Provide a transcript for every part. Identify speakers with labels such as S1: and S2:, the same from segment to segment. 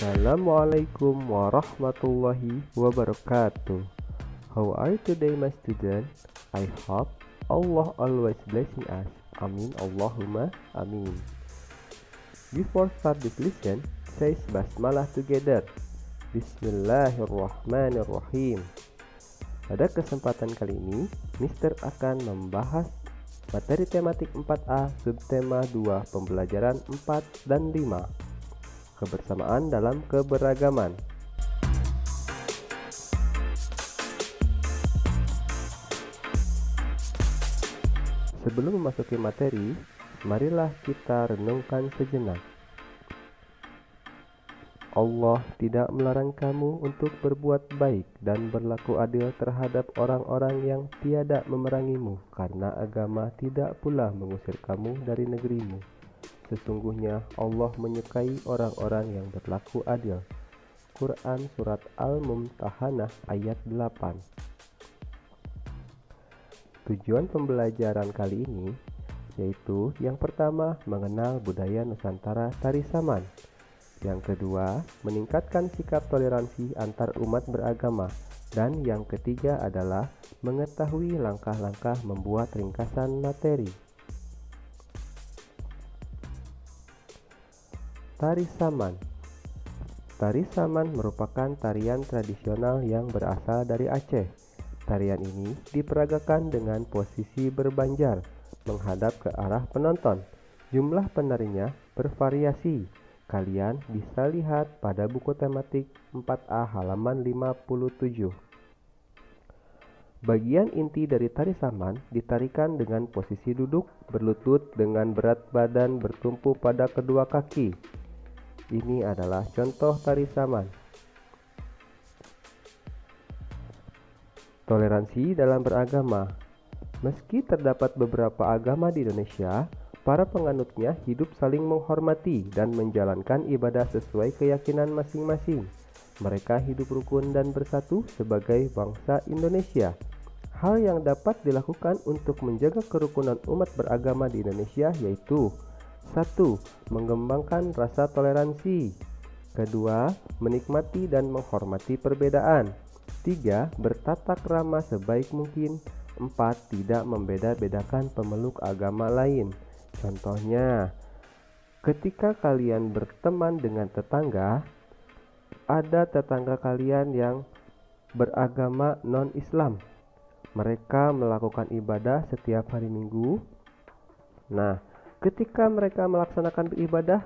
S1: Assalamualaikum warahmatullahi wabarakatuh. How are you today, my student? I hope Allah always blessing us. Amin Allahumma amin. Before start this lesson, say basmalah together. Bismillahirrahmanirrahim. Pada kesempatan kali ini, Mister akan membahas materi tematik 4A subtema 2 pembelajaran 4 dan 5. Kebersamaan dalam keberagaman. Sebelum memasuki materi, marilah kita renungkan sejenak. Allah tidak melarang kamu untuk berbuat baik dan berlaku adil terhadap orang-orang yang tiada memerangimu, karena agama tidak pula mengusir kamu dari negerimu. Sesungguhnya Allah menyukai orang-orang yang berlaku adil. Quran Surat Al-Mumtahanah ayat 8. Tujuan pembelajaran kali ini yaitu yang pertama, mengenal budaya Nusantara Tari Saman. Yang kedua, meningkatkan sikap toleransi antar umat beragama. Dan yang ketiga adalah mengetahui langkah-langkah membuat ringkasan materi. Tari Saman. Tari Saman merupakan tarian tradisional yang berasal dari Aceh. Tarian ini diperagakan dengan posisi berbanjar, menghadap ke arah penonton. Jumlah penarinya bervariasi. Kalian bisa lihat pada buku tematik 4A halaman 57. Bagian inti dari tari saman ditarikan dengan posisi duduk, berlutut dengan berat badan bertumpu pada kedua kaki. Ini adalah contoh tari saman. Toleransi dalam beragama. Meski terdapat beberapa agama di Indonesia, para penganutnya hidup saling menghormati dan menjalankan ibadah sesuai keyakinan masing-masing. Mereka hidup rukun dan bersatu sebagai bangsa Indonesia. Hal yang dapat dilakukan untuk menjaga kerukunan umat beragama di Indonesia yaitu 1. Mengembangkan rasa toleransi. 2. Menikmati dan menghormati perbedaan. 3. Bertatak ramah sebaik mungkin. 4. Tidak membeda-bedakan pemeluk agama lain. Contohnya, ketika kalian berteman dengan tetangga, ada tetangga kalian yang beragama non-Islam. Mereka melakukan ibadah setiap hari Minggu. Nah, ketika mereka melaksanakan ibadah,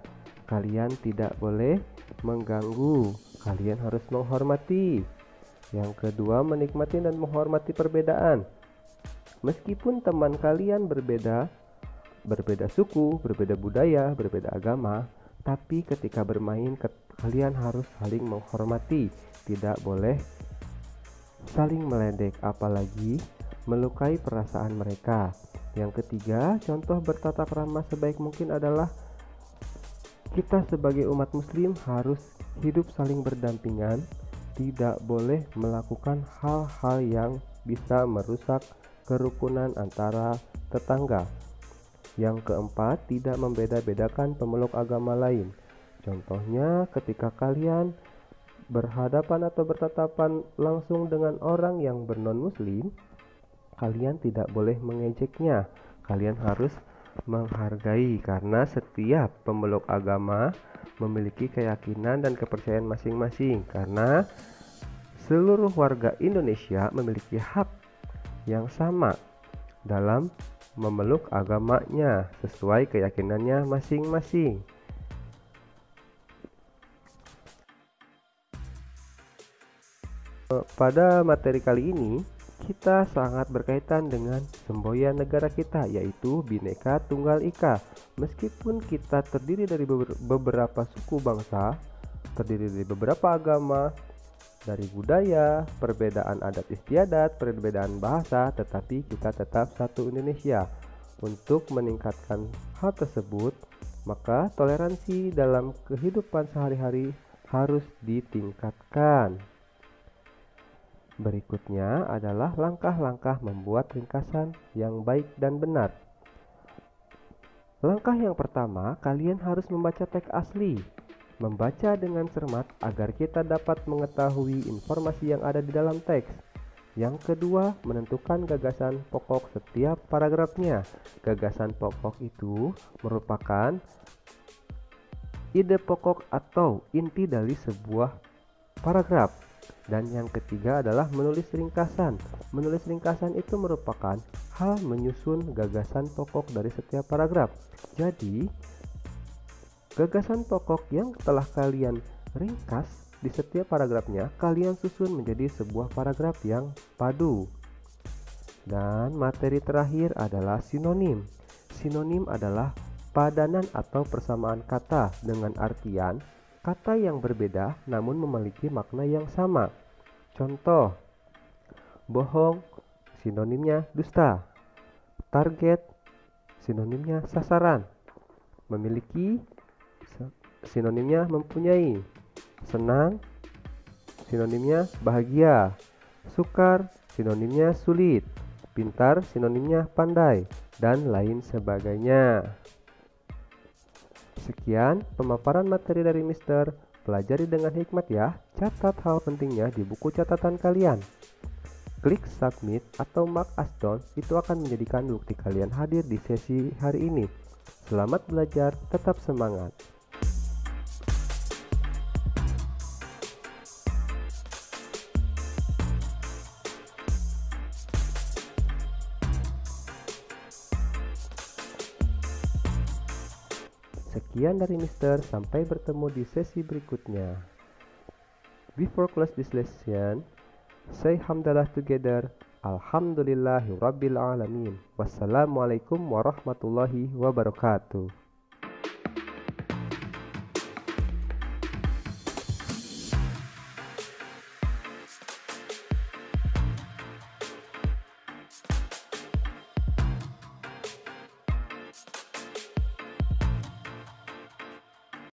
S1: kalian tidak boleh mengganggu. Kalian harus menghormati. Yang kedua, menikmati dan menghormati perbedaan. Meskipun teman kalian berbeda suku, berbeda budaya, berbeda agama, tapi ketika bermain kalian harus saling menghormati. Tidak boleh saling meledek, apalagi melukai perasaan mereka. Yang ketiga, contoh bertatap ramah sebaik mungkin adalah kita sebagai umat muslim harus hidup saling berdampingan, tidak boleh melakukan hal-hal yang bisa merusak kerukunan antara tetangga. Yang keempat, tidak membeda-bedakan pemeluk agama lain. Contohnya, ketika kalian berhadapan atau bertatapan langsung dengan orang yang bernon muslim, kalian tidak boleh mengejeknya. Kalian harus menghargai, karena setiap pemeluk agama memiliki keyakinan dan kepercayaan masing-masing. Karena seluruh warga Indonesia memiliki hak yang sama dalam memeluk agamanya sesuai keyakinannya masing-masing. Pada materi kali ini, kita sangat berkaitan dengan semboyan negara kita, yaitu Bhinneka Tunggal Ika. Meskipun kita terdiri dari beberapa suku bangsa, terdiri dari beberapa agama, dari budaya, perbedaan adat istiadat, perbedaan bahasa, tetapi kita tetap satu Indonesia. Untuk meningkatkan hal tersebut, maka toleransi dalam kehidupan sehari-hari harus ditingkatkan. Berikutnya adalah langkah-langkah membuat ringkasan yang baik dan benar. Langkah yang pertama, kalian harus membaca teks asli. Membaca dengan cermat agar kita dapat mengetahui informasi yang ada di dalam teks. Yang kedua, menentukan gagasan pokok setiap paragrafnya. Gagasan pokok itu merupakan ide pokok atau inti dari sebuah paragraf. Dan yang ketiga adalah menulis ringkasan. Menulis ringkasan itu merupakan hal menyusun gagasan pokok dari setiap paragraf. Jadi, gagasan pokok yang telah kalian ringkas di setiap paragrafnya, kalian susun menjadi sebuah paragraf yang padu. Dan materi terakhir adalah sinonim. Sinonim adalah padanan atau persamaan kata dengan artian kata yang berbeda namun memiliki makna yang sama. Contoh, bohong, sinonimnya dusta. Target, sinonimnya sasaran. Memiliki, sinonimnya mempunyai. Senang, sinonimnya bahagia. Sukar, sinonimnya sulit. Pintar, sinonimnya pandai, dan lain sebagainya. Sekian pemaparan materi dari Mister. Pelajari dengan hikmat ya. Catat hal pentingnya di buku catatan kalian. Klik submit atau mark as done, itu akan menjadikan bukti kalian hadir di sesi hari ini. Selamat belajar, tetap semangat. Sekian dari Mister, sampai bertemu di sesi berikutnya. Before close this lesson, say hamdalah together. Alhamdulillahirabbil alamin. Wassalamualaikum warahmatullahi wabarakatuh.